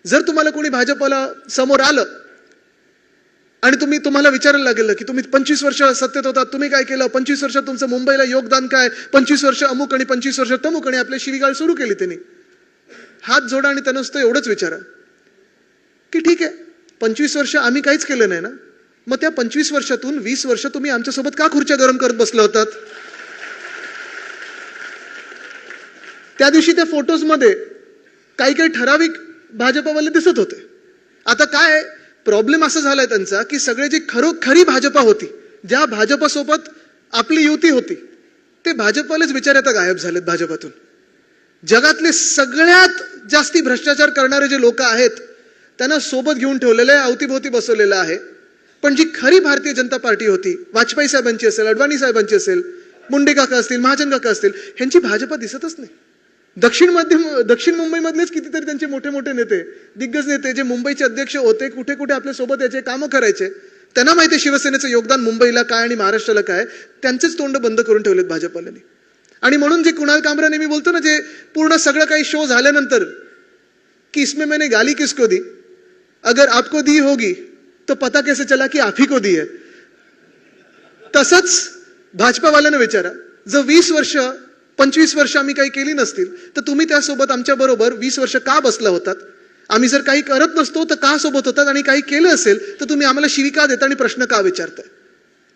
जर तुम्हाला कोणी भाजपला समोर आलं आणि तुम्हाला विचारायला लागेल की तुम्ही 25 वर्ष सत्तेत होतात, तुम्ही काय केलं, 25 वर्षात तुमचं मुंबईला योगदान काय, 25 वर्ष अमुक आणि 25 वर्ष तमुक, आणि आपल्या शिवीगाळ सुरू केली त्यांनी, हात जोडा आणि त्यांना नुसतं एवढंच विचारा की ठीक आहे 25 वर्ष आम्ही काहीच केलं नाही ना, मग त्या 25 वर्षातून 20 वर्ष तुम्ही आमच्यासोबत का खुर्च्या गरम करत बसला होतात? त्या दिवशी त्या फोटोजमध्ये काही ठराविक भाजपावाले दिसत होते. आता काय प्रॉब्लेम असा झालाय त्यांचा की सगळे जे खरी भाजपा होती, ज्या भाजपासोबत आपली युती होती, ते भाजपवालेच बिचारे आता गायब झालेत भाजपातून. जगातले सगळ्यात जास्ती भ्रष्टाचार करणारे जे लोक आहेत त्यांना सोबत घेऊन ठेवलेलं आहे, अवतीभोवती बसवलेलं आहे. पण जी खरी भारतीय जनता पार्टी होती, वाजपेयी साहेबांची असेल, अडवाणी साहेबांची असेल, मुंडे काका असतील, महाजन काका असतील, ह्यांची भाजपा दिसतच नाही. दक्षिण मुंबईमधलेच कितीतरी त्यांचे मोठे मोठे नेते, दिग्गज नेते जे मुंबईचे अध्यक्ष होते, कुठे कुठे आपल्या सोबत याचे कामं करायचे, त्यांना माहिती आहे शिवसेनेचं योगदान मुंबईला काय आणि महाराष्ट्राला काय, त्यांचेच तोंड बंद करून ठेवलेत भाजपवाल्यांनी. आणि म्हणून जे कुणाल कामरा नेहमी बोलतो ना, जे पूर्ण सगळं काही शो झाल्यानंतर की इसमें मैंने गाली किसको दी, अगर आपको दी होगी तो पता कैसे चला की आप ही को दी है. तसंच भाजपावाल्यांना विचारा, जर 20 वर्ष 25 वर्ष आम्ही काही केली नसतील तर तुम्ही त्यासोबत आमच्या बरोबर 20 वर्ष का बसला होतात? आम्ही जर काही करत नसतो तर का सोबत होतात? आणि काही केलं असेल तर तुम्ही आम्हाला शिवी का देता आणि प्रश्न का विचारताय?